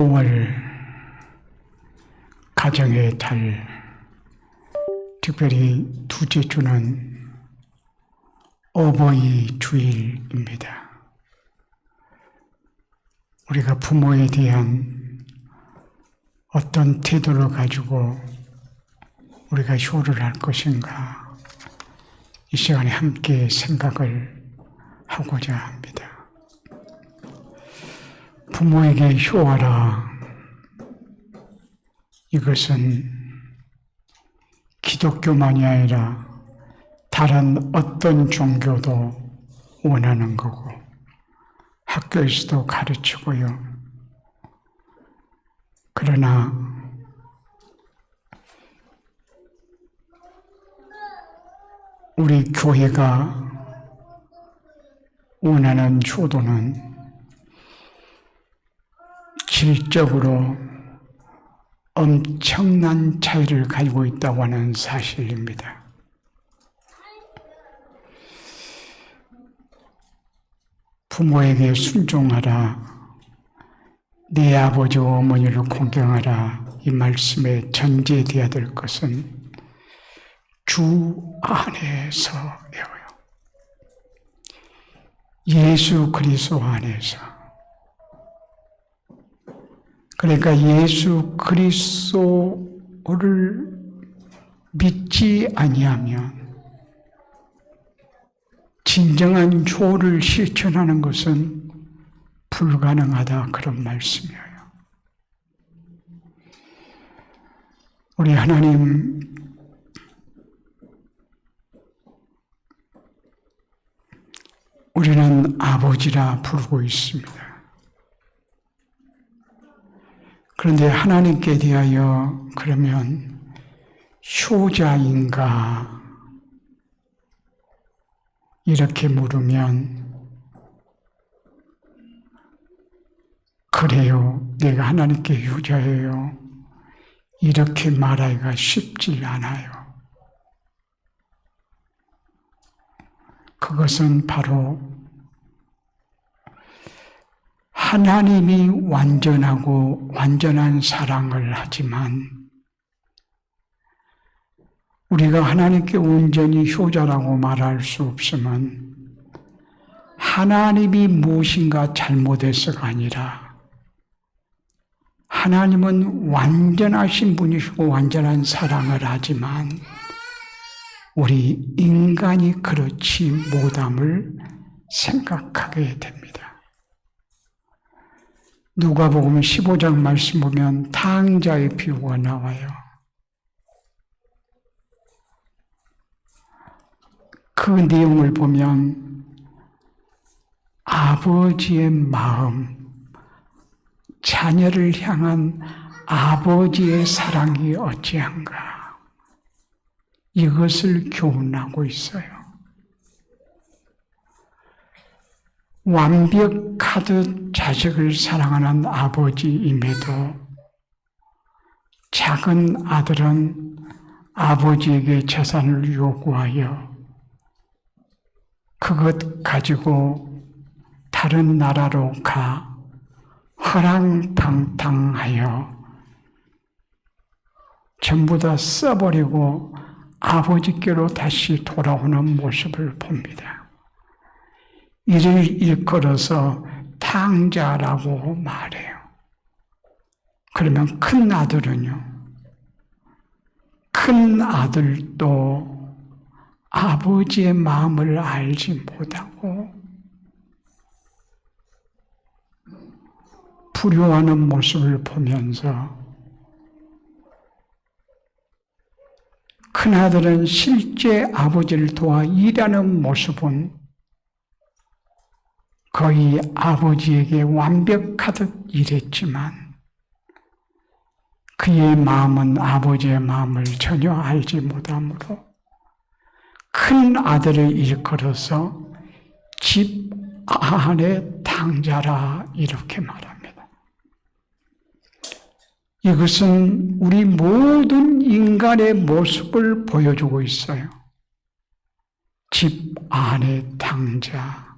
5월 가정의 달, 특별히 둘째 주는 어버이 주일입니다. 우리가 부모에 대한 어떤 태도를 가지고 우리가 효를 할 것인가, 이 시간에 함께 생각을 하고자 합니다. 부모에게 효하라. 이것은 기독교만이 아니라 다른 어떤 종교도 원하는 거고, 학교에서도 가르치고요. 그러나 우리 교회가 원하는 효도는 질적으로 엄청난 차이를 가지고 있다고 하는 사실입니다. 부모에게 순종하라, 네 아버지와 어머니를 공경하라, 이 말씀에 전제되어야 될 것은 주 안에서예요. 예수 그리스도 안에서. 그러니까 예수 그리스도를 믿지 아니하면 진정한 효를 실천하는 것은 불가능하다, 그런 말씀이에요. 우리 하나님, 우리는 아버지라 부르고 있습니다. 그런데 하나님께 대하여 그러면 효자인가? 이렇게 물으면, 그래요, 내가 하나님께 효자예요, 이렇게 말하기가 쉽지 않아요. 그것은 바로 하나님이 완전하고 완전한 사랑을 하지만 우리가 하나님께 온전히 효자라고 말할 수 없으면 하나님이 무엇인가 잘못해서가 아니라 하나님은 완전하신 분이시고 완전한 사랑을 하지만 우리 인간이 그렇지 못함을 생각하게 됩니다. 누가복음 15장 말씀 보면 탕자의 비유가 나와요. 그 내용을 보면 아버지의 마음, 자녀를 향한 아버지의 사랑이 어찌한가, 이것을 교훈하고 있어요. 완벽하듯 자식을 사랑하는 아버지임에도 작은 아들은 아버지에게 재산을 요구하여 그것 가지고 다른 나라로 가 허랑방탕하여 전부 다 써버리고 아버지께로 다시 돌아오는 모습을 봅니다. 이를 일컬어서 탕자라고 말해요. 그러면 큰 아들은요? 큰 아들도 아버지의 마음을 알지 못하고 불효하는 모습을 보면서 큰 아들은 실제 아버지를 도와 일하는 모습은 거의 아버지에게 완벽하듯 일했지만 그의 마음은 아버지의 마음을 전혀 알지 못하므로 큰 아들을 일컬어서 집 안에 탕자라, 이렇게 말합니다. 이것은 우리 모든 인간의 모습을 보여주고 있어요. 집 안에 탕자,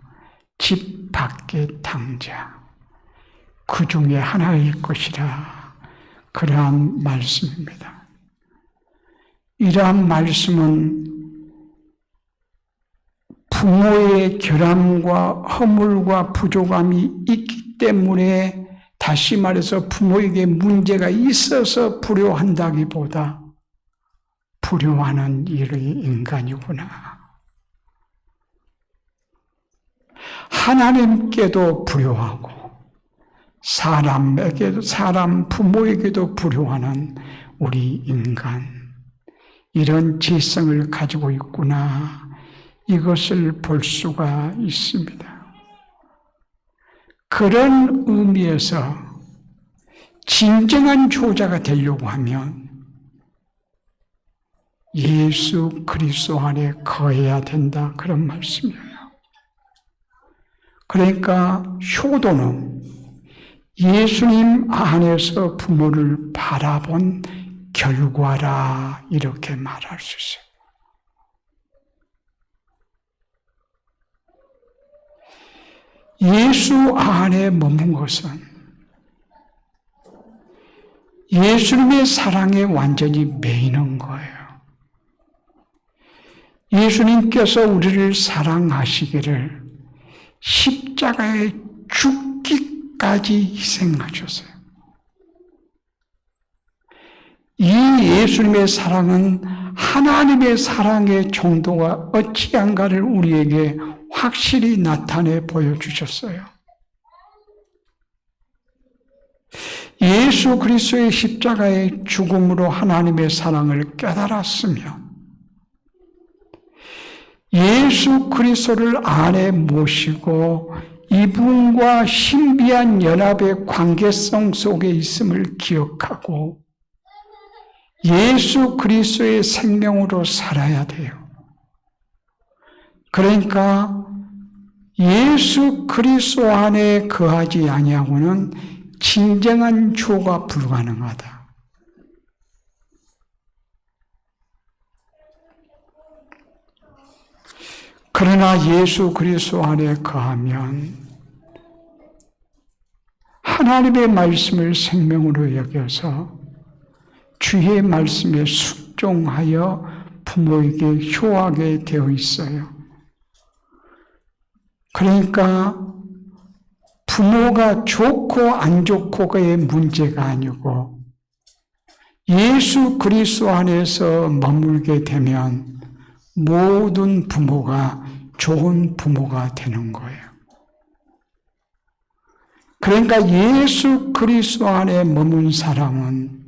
집 밖에 탕자. 그 중에 하나일 것이라. 그러한 말씀입니다. 이러한 말씀은 부모의 결함과 허물과 부족함이 있기 때문에, 다시 말해서 부모에게 문제가 있어서 불효한다기보다 불효하는 일의 인간이구나. 하나님께도 불효하고 사람 부모에게도 불효하는 우리 인간, 이런 죄성을 가지고 있구나, 이것을 볼 수가 있습니다. 그런 의미에서 진정한 효자가 되려고 하면 예수 그리스도 안에 거해야 된다, 그런 말씀이에요. 그러니까 효도는 예수님 안에서 부모를 바라본 결과라, 이렇게 말할 수 있어요. 예수 안에 머문 것은 예수님의 사랑에 완전히 매이는 거예요. 예수님께서 우리를 사랑하시기를 십자가에 죽기까지 희생하셨어요. 이 예수님의 사랑은 하나님의 사랑의 정도가 어찌한가를 우리에게 확실히 나타내 보여주셨어요. 예수 그리스도의 십자가의 죽음으로 하나님의 사랑을 깨달았으며 예수 그리스도를 안에 모시고 이분과 신비한 연합의 관계성 속에 있음을 기억하고 예수 그리스도의 생명으로 살아야 돼요. 그러니까 예수 그리스도 안에 거하지 아니하고는 진정한 효가 불가능하다. 그러나 예수 그리스도 안에 거하면 하나님의 말씀을 생명으로 여겨서 주의 말씀에 순종하여 부모에게 효하게 되어 있어요. 그러니까 부모가 좋고 안 좋고의 문제가 아니고 예수 그리스도 안에서 머물게 되면 모든 부모가 좋은 부모가 되는 거예요. 그러니까 예수 그리스도 안에 머문 사람은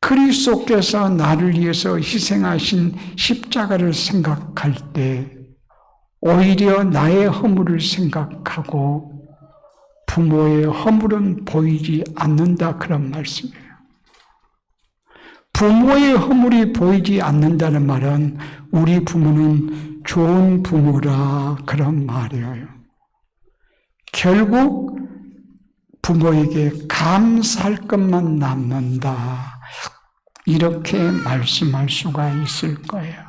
그리스도께서 나를 위해서 희생하신 십자가를 생각할 때 오히려 나의 허물을 생각하고 부모의 허물은 보이지 않는다, 그런 말씀이에요. 부모의 허물이 보이지 않는다는 말은 우리 부모는 좋은 부모라, 그런 말이에요. 결국 부모에게 감사할 것만 남는다, 이렇게 말씀할 수가 있을 거예요.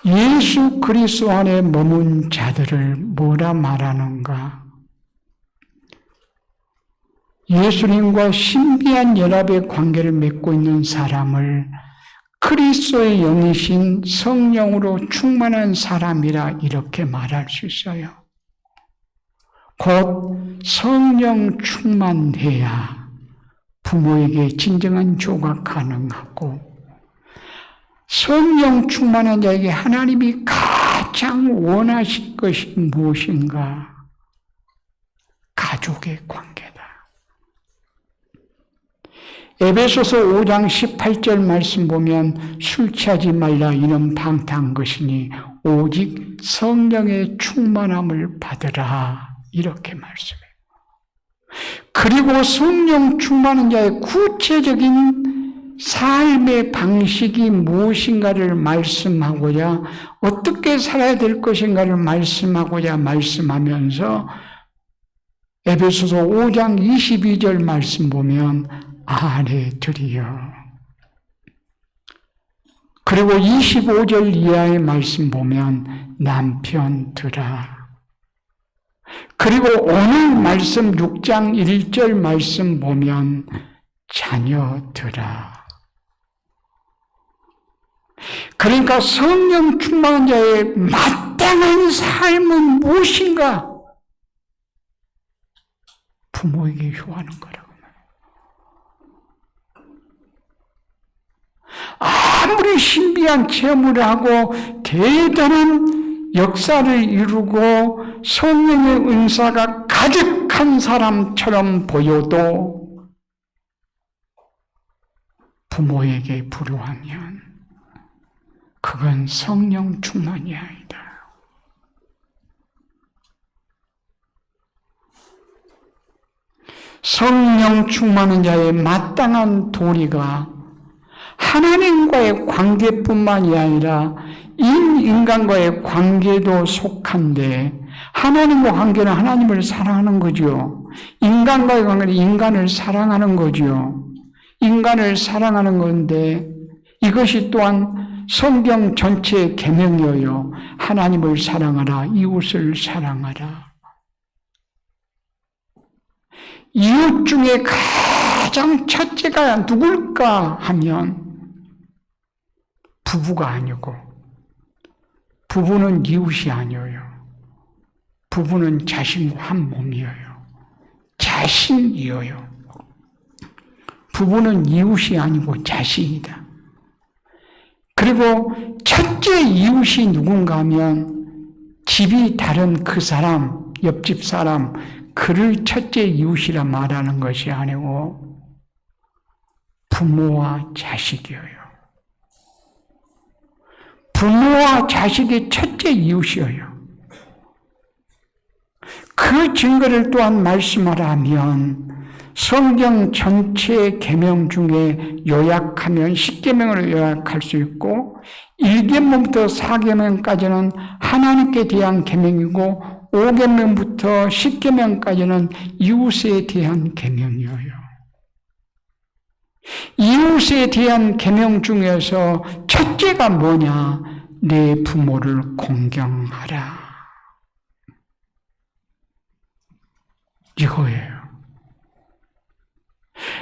예수 그리스도 안에 머문 자들을 뭐라 말하는가? 예수님과 신비한 연합의 관계를 맺고 있는 사람을 그리스도의 영이신 성령으로 충만한 사람이라 이렇게 말할 수 있어요. 곧 성령 충만해야 부모에게 진정한 효가 가능하고, 성령 충만한 자에게 하나님이 가장 원하실 것이 무엇인가? 가족의 관계다. 에베소서 5장 18절 말씀 보면 술 취하지 말라, 이는 방탕한 것이니 오직 성령의 충만함을 받으라, 이렇게 말씀해요. 그리고 성령 충만한 자의 구체적인 삶의 방식이 무엇인가를 말씀하고자, 어떻게 살아야 될 것인가를 말씀하고자 말씀하면서 에베소서 5장 22절 말씀 보면 아내들이여, 그리고 25절 이하의 말씀 보면 남편들아, 그리고 오늘 말씀 6장 1절 말씀 보면 자녀들아. 그러니까 성령 충만한 자의 마땅한 삶은 무엇인가? 부모에게 효하는 거라고. 아무리 신비한 체험을 하고 대단한 역사를 이루고 성령의 은사가 가득한 사람처럼 보여도 부모에게 불효하면 그건 성령 충만이 아니다. 성령 충만한 자의 마땅한 도리가 하나님과의 관계뿐만이 아니라 인간과의 관계도 속한데, 하나님과 관계는 하나님을 사랑하는 거죠. 인간과의 관계는 인간을 사랑하는 거죠. 인간을 사랑하는 건데 이것이 또한 성경 전체의 계명이에요. 하나님을 사랑하라, 이웃을 사랑하라. 이웃 중에 가장 첫째가 누굴까 하면 부부가 아니고, 부부는 이웃이 아니에요. 부부는 자신과 한 몸이에요. 자신이에요. 부부는 이웃이 아니고 자신이다. 그리고 첫째 이웃이 누군가 하면 집이 다른 그 사람, 옆집 사람, 그를 첫째 이웃이라 말하는 것이 아니고 부모와 자식이에요. 부모와 자식이 첫째 이웃이에요. 그 증거를 또한 말씀하라면 성경 전체의 계명 중에 요약하면 10계명을 요약할 수 있고 1계명부터 4계명까지는 하나님께 대한 계명이고 5계명부터 10계명까지는 이웃에 대한 계명이에요. 이웃에 대한 계명 중에서 첫째가 뭐냐? 내 부모를 공경하라. 이거예요.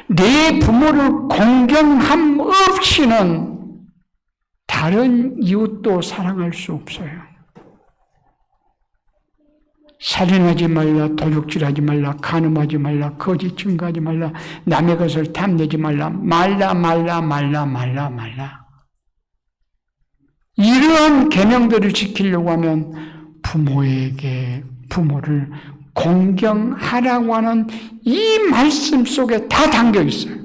내 부모를 공경함 없이는 다른 이웃도 사랑할 수 없어요. 살인하지 말라, 도둑질하지 말라, 간음하지 말라, 거짓 증거하지 말라, 남의 것을 탐내지 말라, 말라. 이러한 계명들을 지키려고 하면 부모를 공경하라고 하는 이 말씀 속에 다 담겨 있어요.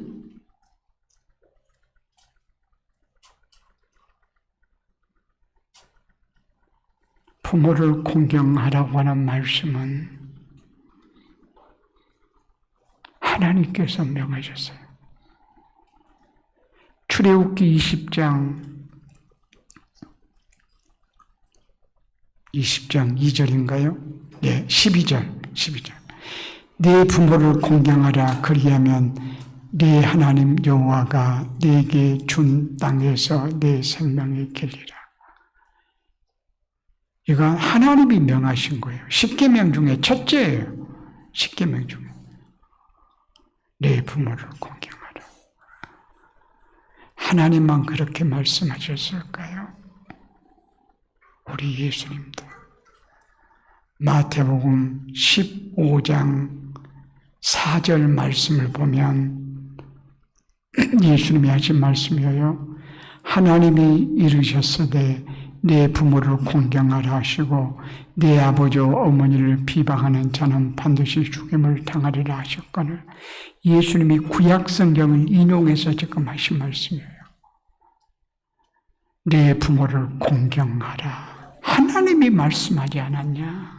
부모를 공경하라고 하는 말씀은 하나님께서 명하셨어요. 출애굽기 20장 2절인가요? 네, 12절. 네 부모를 공경하라. 그리하면 네 하나님 여호와가 네게 준 땅에서 네 생명이 길리라. 이건 하나님이 명하신 거예요. 10계명 중에 첫째예요. 10계명 중에. 내 부모를 공경하라. 하나님만 그렇게 말씀하셨을까요? 우리 예수님도 마태복음 15장 4절 말씀을 보면 예수님이 하신 말씀이에요. 하나님이 이르셨으되 내 부모를 공경하라 하시고 내 아버지와 어머니를 비방하는 자는 반드시 죽임을 당하리라 하셨거늘, 예수님이 구약 성경을 인용해서 지금 하신 말씀이에요. 내 부모를 공경하라. 하나님이 말씀하지 않았냐?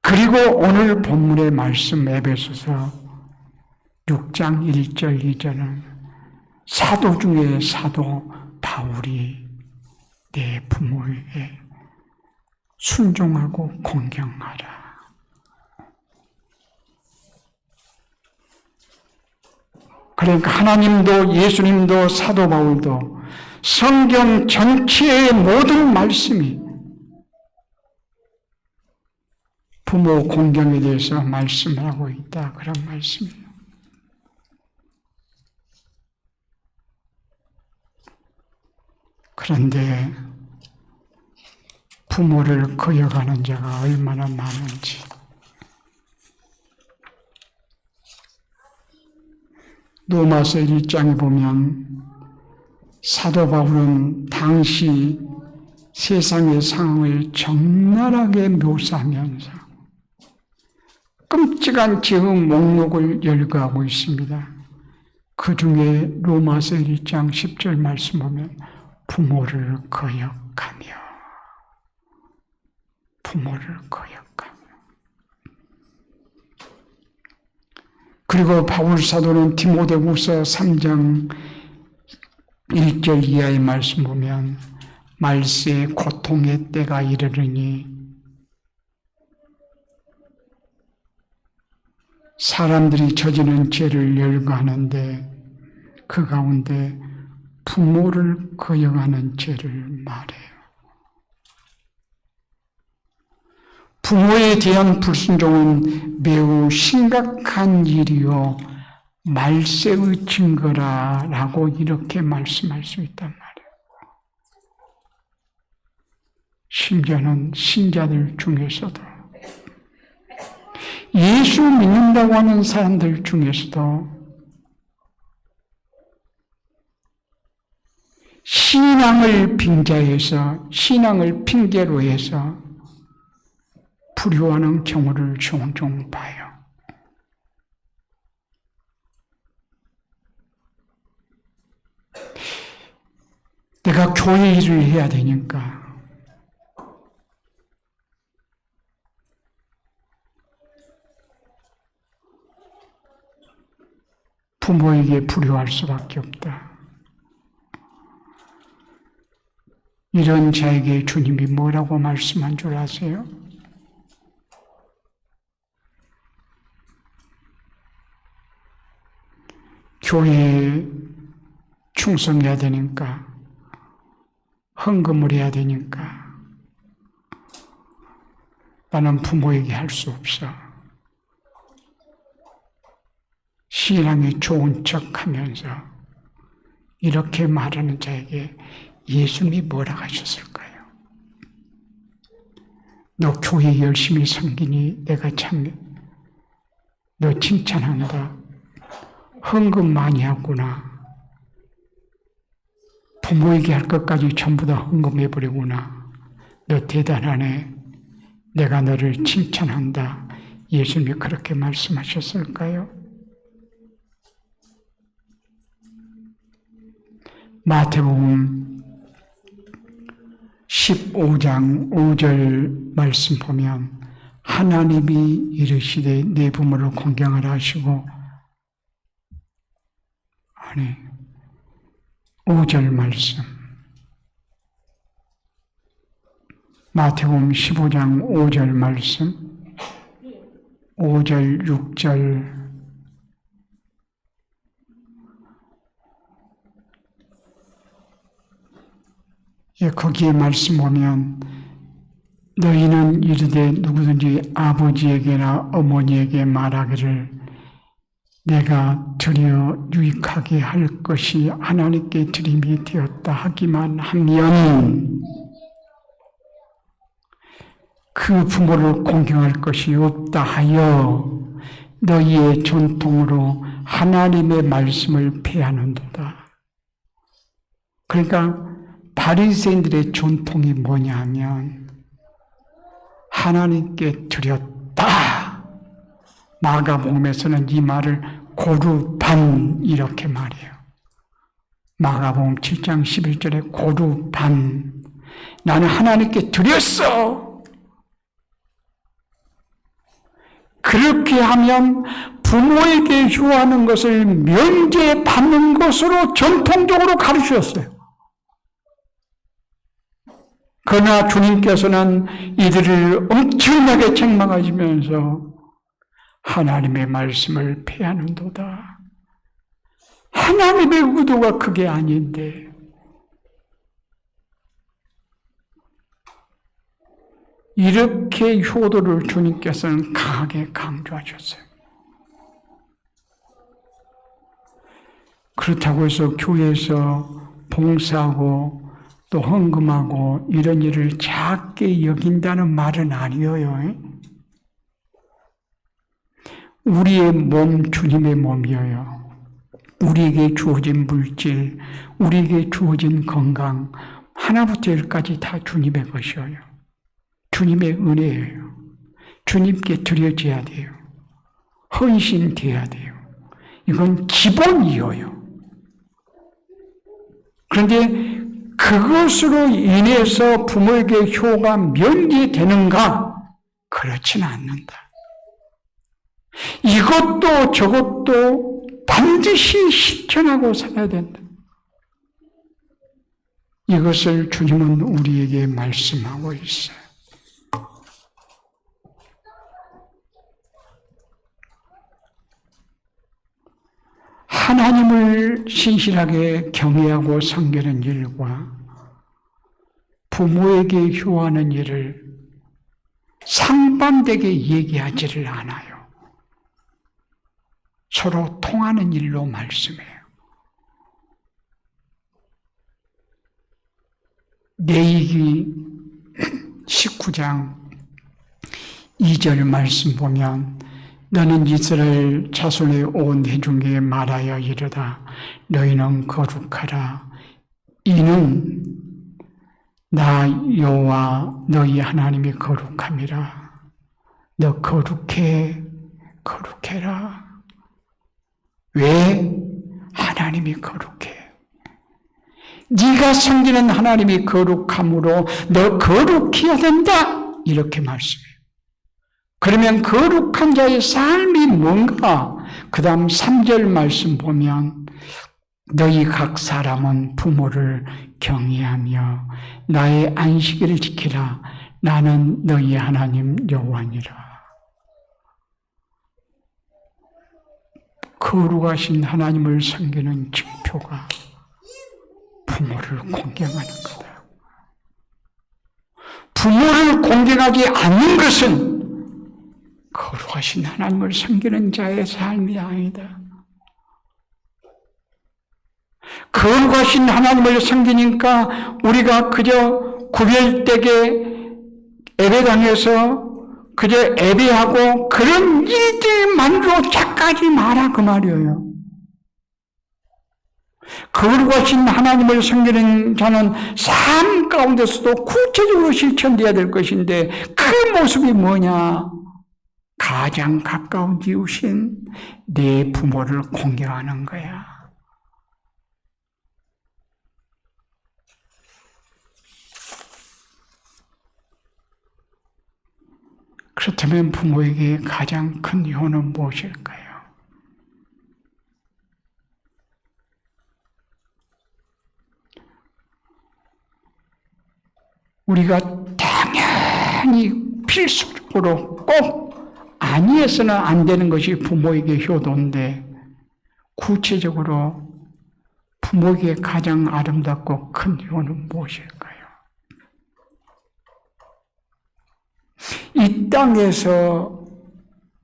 그리고 오늘 본문의 말씀 에베소서 6장 1절 2절은 사도 중에 사도 바울이 내 부모에게 순종하고 공경하라. 그러니까 하나님도 예수님도 사도 바울도 성경 전체의 모든 말씀이 부모 공경에 대해서 말씀을 하고 있다. 그런 말씀이에요. 그런데 부모를 거역하는 자가 얼마나 많은지. 로마서 1장에 보면 사도 바울은 당시 세상의 상황을 적나라하게 묘사하면서 끔찍한 죄의 목록을 열거하고 있습니다. 그 중에 로마서 1장 10절 말씀 보면 부모를 거역하며 그리고 바울 사도는 디모데후서 3장 1절 이하의 말씀 보면 말세에 고통의 때가 이르르니 사람들이 저지른 죄를 열거하는데 그 가운데 부모를 거역하는 죄를 말해요. 부모에 대한 불순종은 매우 심각한 일이요 말세의 증거라라고 이렇게 말씀할 수 있단 말이에요. 심지어는 신자들 중에서도 예수 믿는다고 하는 사람들 중에서도 신앙을 빙자해서 신앙을 핑계로 해서 불효하는 경우를 종종 봐요. 내가 교회 일을 해야 되니까 부모에게 불효할 수밖에 없다. 이런 자에게 주님이 뭐라고 말씀한 줄 아세요? 교회에 충성해야 되니까, 헌금을 해야 되니까 나는 부모에게 할 수 없어. 신앙에 좋은 척하면서 이렇게 말하는 자에게 예수님이 뭐라 하셨을까요? 너 교회 열심히 섬기니 내가 참 너 칭찬한다. 헌금 많이 하구나. 부모에게 할 것까지 전부 다 헌금해버리구나. 너 대단하네. 내가 너를 칭찬한다. 예수님이 그렇게 말씀하셨을까요? 마태복음 15장 5절 말씀 보면 하나님이 이르시되 내 부모를 공경하라 하시고 5절 말씀 마태복음 15장 5절 말씀 5절 6절 거기에 말씀 보면 너희는 이르되 누구든지 아버지에게나 어머니에게 말하기를 내가 드려 유익하게 할 것이 하나님께 드림이 되었다 하기만 하면 그 부모를 공경할 것이 없다 하여 너희의 전통으로 하나님의 말씀을 폐하는도다. 그러니까 바리새인들의 전통이 뭐냐 하면 하나님께 드렸다. 마가복음에서는 이 말을 고루반 이렇게 말해요. 마가복음 7장 11절에 고루반 나는 하나님께 드렸어. 그렇게 하면 부모에게 효하는 것을 면제받는 것으로 전통적으로 가르치셨어요. 그러나 주님께서는 이들을 엄청나게 책망하시면서 하나님의 말씀을 폐하는도다. 하나님의 의도가 그게 아닌데 이렇게 효도를 주님께서는 강하게 강조하셨어요. 그렇다고 해서 교회에서 봉사하고 또 헌금하고 이런 일을 작게 여긴다는 말은 아니에요. 우리의 몸 주님의 몸이에요. 우리에게 주어진 물질, 우리에게 주어진 건강, 하나부터 열까지 다 주님의 것이에요. 주님의 은혜예요. 주님께 드려져야 돼요. 헌신돼야 돼요. 이건 기본이에요. 그런데 그것으로 인해서 부모에게 효가 면제되는가? 그렇지는 않는다. 이것도 저것도 반드시 실천하고 살아야 된다. 이것을 주님은 우리에게 말씀하고 있어요. 하나님을 신실하게 경외하고 섬기는 일과 부모에게 효하는 일을 상반되게 얘기하지를 않아요. 서로 통하는 일로 말씀해요. 레위기 19장 2절 말씀 보면 너는 이스라엘 자손의 온 회중에게 말하여 이르다 너희는 거룩하라. 이는 나 여호와 너희 하나님이 거룩함이라. 너 거룩해라. 왜? 하나님이 거룩해. 네가 섬기는 하나님이 거룩함으로 너 거룩해야 된다. 이렇게 말씀해요. 그러면 거룩한 자의 삶이 뭔가? 그 다음 3절 말씀 보면 너희 각 사람은 부모를 경외하며 나의 안식일을 지키라. 나는 너희 하나님 여호와니라. 거룩하신 하나님을 섬기는 증표가 부모를 공경하는 거다. 부모를 공경하지 않는 것은 거룩하신 하나님을 섬기는 자의 삶이 아니다. 거룩하신 하나님을 섬기니까 우리가 그저 구별되게 예배당에서 그저 예배하고 그런 일들만으로 착각하지 마라 그 말이에요. 거룩하신 하나님을 섬기는 자는 삶 가운데서도 구체적으로 실천돼야 될 것인데 그 모습이 뭐냐? 가장 가까운 이웃인 내 부모를 공경하는 거야. 그렇다면 부모에게 가장 큰 효는 무엇일까요? 우리가 당연히 필수적으로 꼭 아니해서는 안 되는 것이 부모에게 효도인데 구체적으로 부모에게 가장 아름답고 큰 효는 무엇일까요? 이 땅에서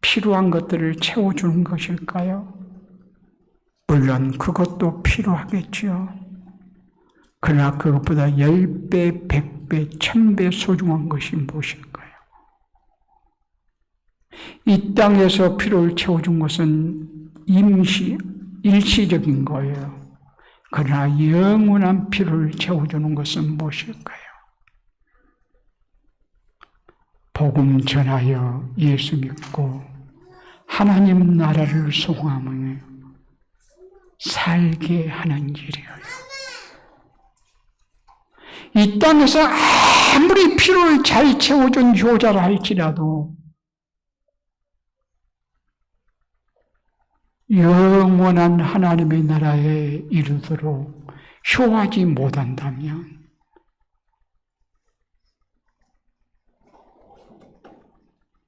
필요한 것들을 채워주는 것일까요? 물론 그것도 필요하겠죠. 그러나 그것보다 10배, 100배, 1000배 소중한 것이 무엇일까요? 이 땅에서 필요를 채워준 것은 일시적인 거예요. 그러나 영원한 필요를 채워주는 것은 무엇일까요? 복음 전하여 예수 믿고 하나님 나라를 소망하며 살게 하는 일이에요. 이 땅에서 아무리 필요를 잘 채워준 효자라 할지라도 영원한 하나님의 나라에 이르도록 효하지 못한다면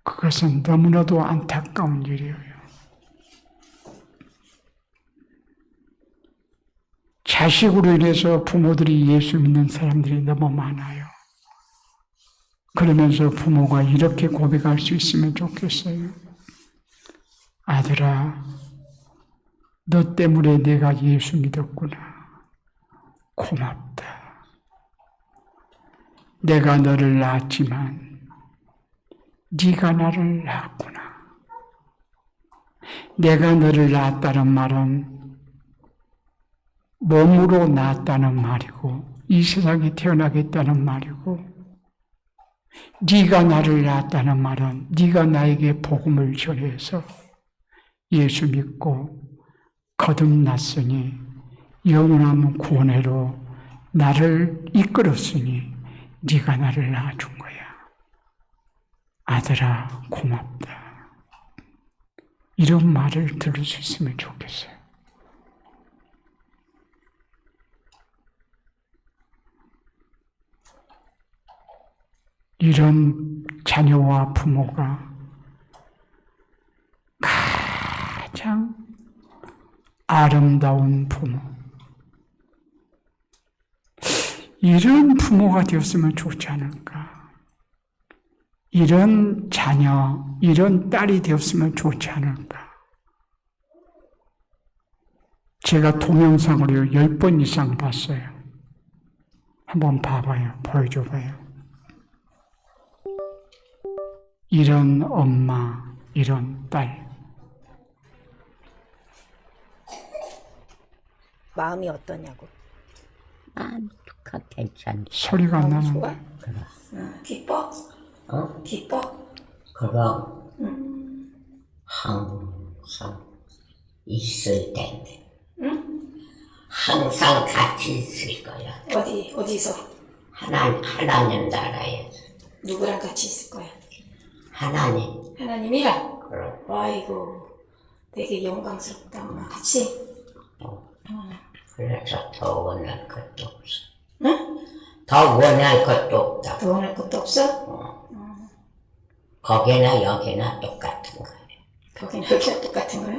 그것은 너무나도 안타까운 일이에요. 자식으로 인해서 부모들이 예수 믿는 사람들이 너무 많아요. 그러면서 부모가 이렇게 고백할 수 있으면 좋겠어요. 아들아, 너 때문에 내가 예수 믿었구나. 고맙다. 내가 너를 낳았지만 네가 나를 낳았구나. 내가 너를 낳았다는 말은 몸으로 낳았다는 말이고 이 세상에 태어나겠다는 말이고 네가 나를 낳았다는 말은 네가 나에게 복음을 전해서 예수 믿고 거듭났으니 영원한 구원으로 나를 이끌었으니 네가 나를 낳아준 거야. 아들아, 고맙다. 이런 말을 들을 수 있으면 좋겠어요. 이런 자녀와 부모가 가장 아름다운 부모. 이런 부모가 되었으면 좋지 않을까. 이런 자녀, 이런 딸이 되었으면 좋지 않을까. 제가 동영상으로 10번 이상 봤어요. 한번 봐봐요. 보여줘봐요. 이런 엄마, 이런 딸. 마음이 어떠냐고. 괜찮지. 소리가 안 마음이 좋아? 나는데. 그럼, 기뻐? 어? 기뻐? 그럼, 항상 있을 텐데. 항상 같이 있을 거야. 어디서? 하나님 나라에서. 누구랑 같이 있을 거야? 하나님. 하나님이랑? 그럼, 아이고, 되게 영광스럽다, 엄마. 그치? 그래서 더 원할 것도 없어. 응? 더 원할 것도 없다. 더 원할 것도 없어? 거기나 여기나 똑같은 거야. 거기나 여기나 똑같은 거야?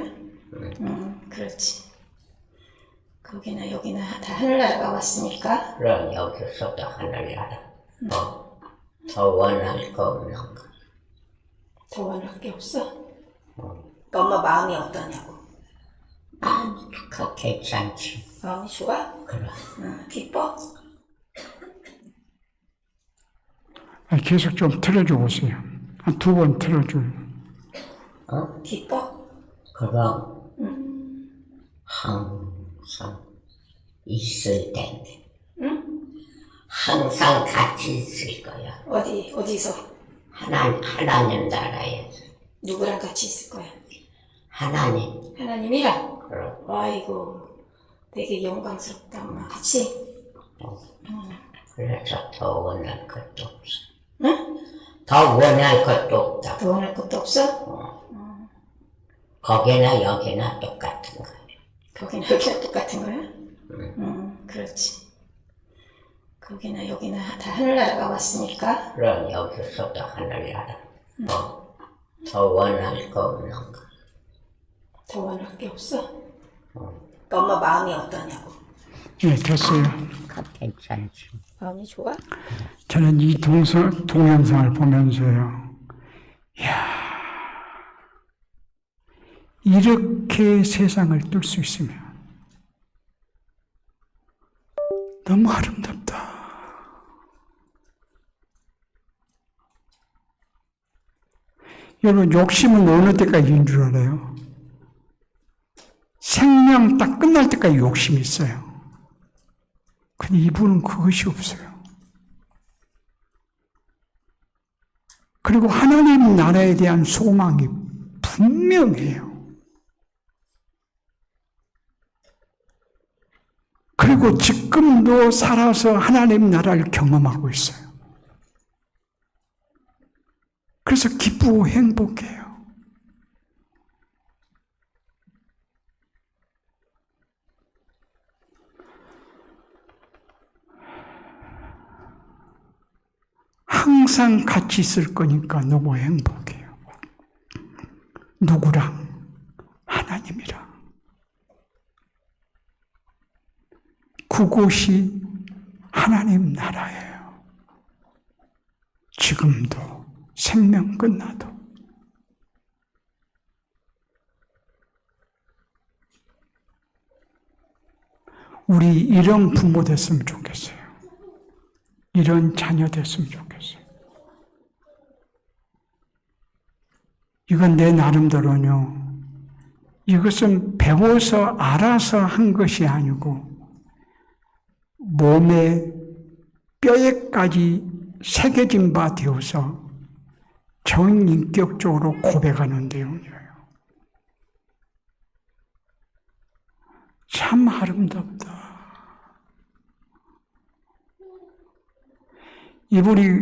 그렇지. 거기나 여기나 다 하늘나라가 왔으니까. 그럼 여기서도 하늘나라. 더 원할 거 없는 거. 더 원할 게 없어? 엄마 마음이 어떠냐고. 괜찮지. 마음이 좋아? 그럼. 기뻐? 계속 좀 틀어줘 보세요. 한 2번 틀어줘요. 기뻐? 그럼 항상 있을 텐데. 항상 같이 있을 거야. 어디서? 하나님 나라에서. 누구랑 같이 있을 거야? 하나님. 하나님이랑? 그럼, 아이고, 되게 영광스럽다, 엄마. 그치? 그래서 더 원할 것도 없어. 응? 더 원할 것도 없다. 더 원할 것도 없어? 거기나 여기나 똑같은 거야. 거기나 여기나 똑같은 거야? 그렇지. 거기나 여기나 다 하늘나라가 왔으니까. 그럼 여기서도 하늘나라. 더 원할 거 없는 거. 더 원할 게 없어? 엄마 마음이 어떠냐고. 예, 됐어요. 괜찮지. 마음이 좋아? 저는 이 동영상을 보면서요. 이야, 이렇게 세상을 뜰 수 있으면 너무 아름답다. 여러분, 욕심은 어느 때까지인 줄 알아요? 생명 딱 끝날 때까지 욕심이 있어요. 근데 이분은 그것이 없어요. 그리고 하나님 나라에 대한 소망이 분명해요. 그리고 지금도 살아서 하나님 나라를 경험하고 있어요. 그래서 기쁘고 행복해요. 항상 같이 있을 거니까 너무 행복해요. 누구랑? 하나님이랑. 그곳이 하나님 나라예요. 지금도 생명 끝나도 우리 이런 부모 됐으면 좋겠어요. 이런 자녀 됐으면 좋겠어요. 이건 내 나름대로는요. 이것은 배워서 알아서 한 것이 아니고 몸의 뼈에까지 새겨진 바 되어서 전인격적으로 고백하는 내용이에요. 참 아름답다. 이분이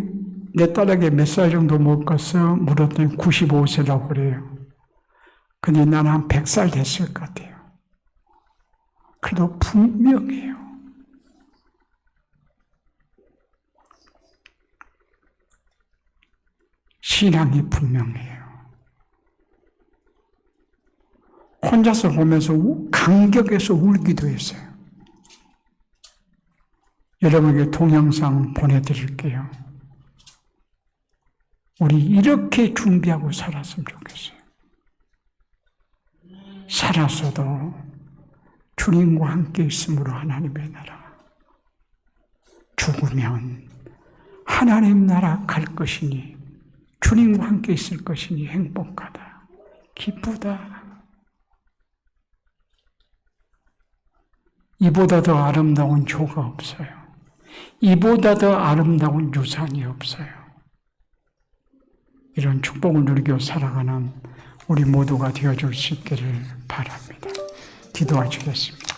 내 딸에게 몇 살 정도 먹었어? 물었더니 95세라고 그래요. 근데 나는 한 100살 됐을 것 같아요. 그래도 분명해요. 신앙이 분명해요. 혼자서 보면서 감격해서 울기도 했어요. 여러분에게 동영상 보내드릴게요. 우리 이렇게 준비하고 살았으면 좋겠어요. 살았어도 주님과 함께 있으므로 하나님의 나라. 죽으면 하나님 나라 갈 것이니 주님과 함께 있을 것이니 행복하다. 기쁘다. 이보다 더 아름다운 조가 없어요. 이보다 더 아름다운 유산이 없어요. 이런 축복을 누리고 살아가는 우리 모두가 되어줄 수 있기를 바랍니다. 기도하시겠습니다.